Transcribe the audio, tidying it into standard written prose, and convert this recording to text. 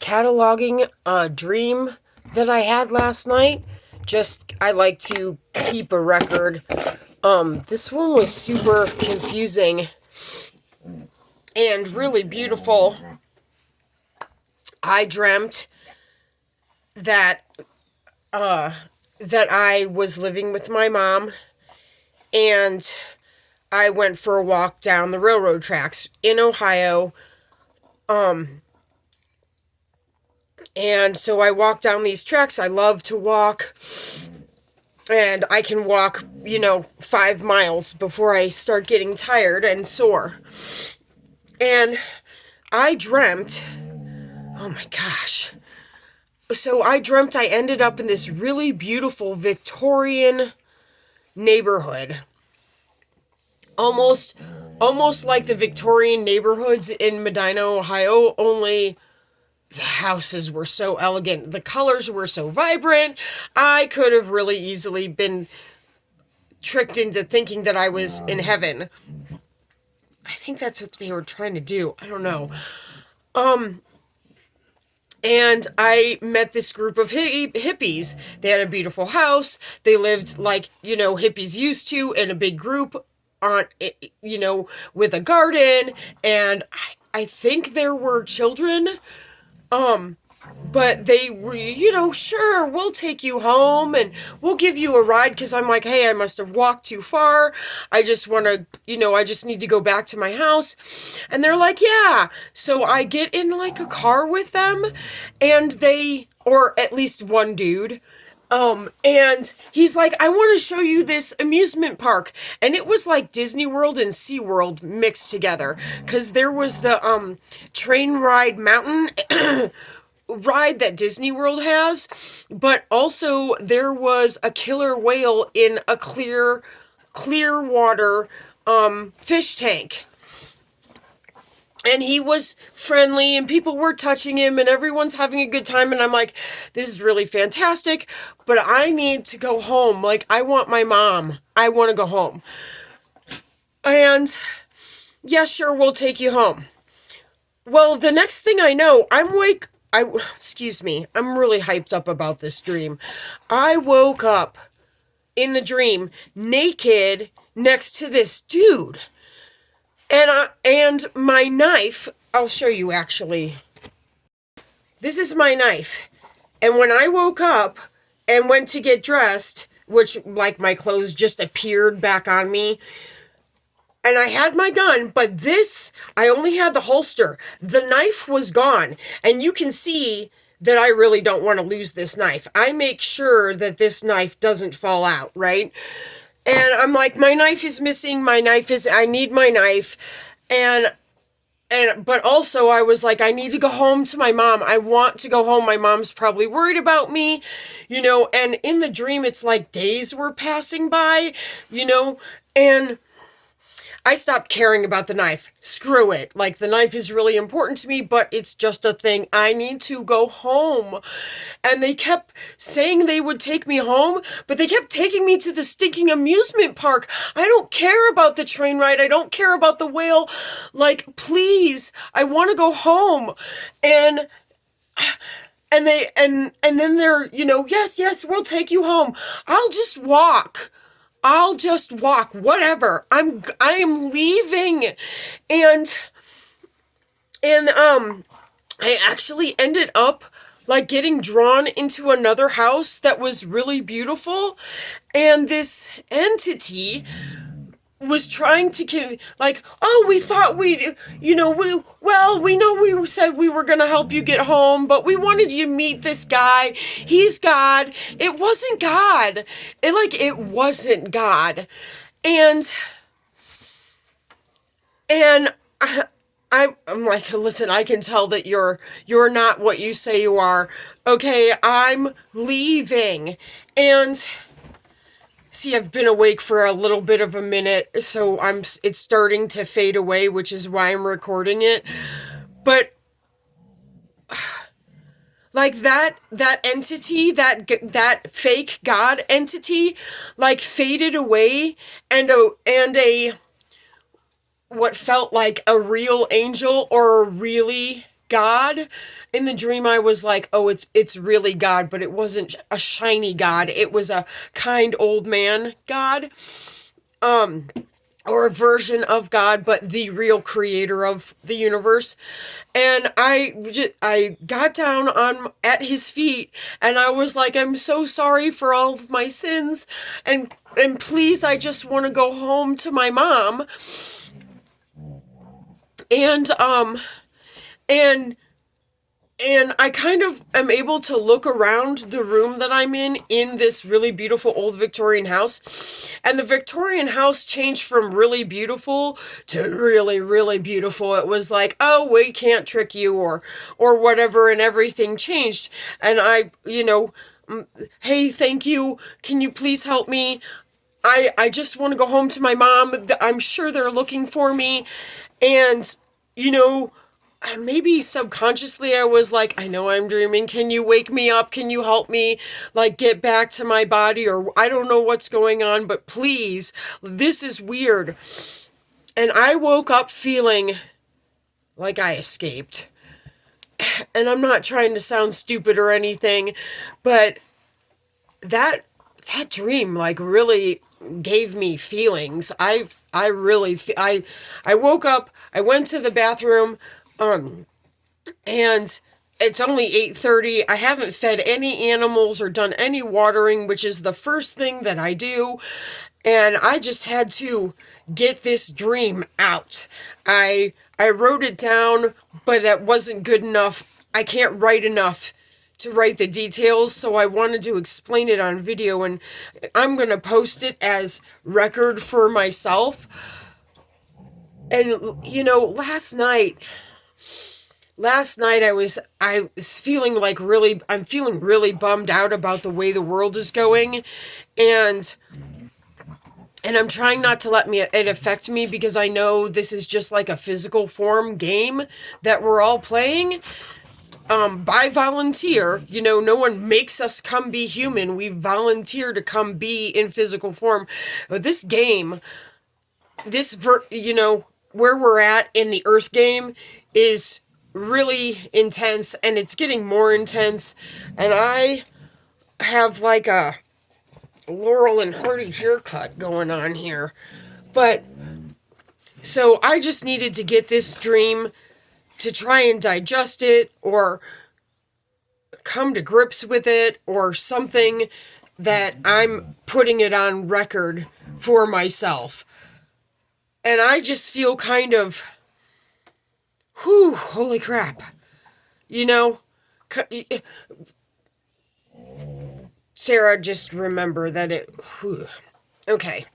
cataloging a dream that I had last night. I like to keep a record. This one was super confusing and really beautiful. I dreamt that, that I was living with my mom, and I went for a walk down the railroad tracks in Ohio. And so I walked down these tracks. I love to walk, and I can walk, 5 miles before I start getting tired and sore. And I dreamt, oh my gosh. So I dreamt I ended up in this really beautiful Victorian neighborhood. Almost like the Victorian neighborhoods in Medina, Ohio, only the houses were so elegant. The colors were so vibrant. I could have really easily been tricked into thinking that I was in heaven. I think that's what they were trying to do. I don't know. And I met this group of hippies. They had a beautiful house. They lived like, hippies used to, in a big group with a garden. And I think there were children. But they were, sure, we'll take you home and we'll give you a ride, because I'm like, hey, I must have walked too far. I just want to, I just need to go back to my house. And they're like, yeah. So I get in like a car with them, and or at least one dude, and he's like, I want to show you this amusement park. And it was like Disney World and SeaWorld mixed together, because there was the, train ride mountain ride that Disney World has, but also there was a killer whale in a clear water, fish tank. And he was friendly, and people were touching him, and everyone's having a good time. And I'm like, this is really fantastic, but I need to go home. Like, I want my mom. I want to go home. And yeah, sure, we'll take you home. Well, the next thing I know, excuse me, I'm really hyped up about this dream. I woke up in the dream naked next to this dude. And my knife, I'll show you actually. This is my knife. And when I woke up and went to get dressed, which, like, my clothes just appeared back on me, and I had my gun, but I only had the holster. The knife was gone. And you can see that I really don't want to lose this knife. I make sure that this knife doesn't fall out, right? And I'm like, my knife is missing. I need my knife. But also I was like, I need to go home to my mom. I want to go home. My mom's probably worried about me, and in the dream, it's like days were passing by, and I stopped caring about the knife. Screw it. Like, the knife is really important to me, but it's just a thing. I need to go home. And they kept saying they would take me home, but they kept taking me to the stinking amusement park. I don't care about the train ride. I don't care about the whale. Like, please, I want to go home. And then they're, yes, we'll take you home. I'll just walk, whatever. I am leaving. And I actually ended up like getting drawn into another house that was really beautiful. And this entity was trying to we thought we know we said we were going to help you get home, but we wanted you to meet this guy. He's God. It wasn't God. It wasn't God. And I'm like, listen, I can tell that you're not what you say you are. Okay, I'm leaving. And see, I've been awake for a little bit of a minute, so it's starting to fade away, which is why I'm recording it. But like that entity, that fake God entity, like faded away, and what felt like a real angel or a really God. In the dream, I was like, oh, it's really God, but it wasn't a shiny God. It was a kind old man God. Or a version of God, but the real creator of the universe. And I got down on at his feet, and I was like, I'm so sorry for all of my sins, and please, I just want to go home to my mom. And and and I kind of am able to look around the room that I'm in this really beautiful old Victorian house. And the Victorian house changed from really beautiful to really, really beautiful. It was like, oh, we can't trick you, or whatever, and everything changed. And hey, thank you. Can you please help me? I just want to go home to my mom. I'm sure they're looking for me. And, you know, maybe subconsciously I was like, I know I'm dreaming. Can you wake me up? Can you help me, like, get back to my body? Or I don't know what's going on, but please, this is weird. And I woke up feeling like I escaped. And I'm not trying to sound stupid or anything, but that that dream like really gave me feelings. I really I woke up, I went to the bathroom, and it's only 8:30. I haven't fed any animals or done any watering, which is the first thing that I do, and I just had to get this dream out. I wrote it down, but that wasn't good enough. I can't write enough to write the details, so I wanted to explain it on video, and I'm going to post it as record for myself. And last night I was feeling like really I'm feeling really bummed out about the way the world is going, and I'm trying not to let it affect me, because I know this is just like a physical form game that we're all playing by volunteer. No one makes us come be human. We volunteer to come be in physical form. But this game, where we're at in the Earth game is really intense, and it's getting more intense, and I have like a Laurel and Hardy haircut going on here. But so I just needed to get this dream to try and digest it, or come to grips with it, or something, that I'm putting it on record for myself. And I just feel kind of, whew, holy crap. You know, Sarah, just remember that whew. Okay.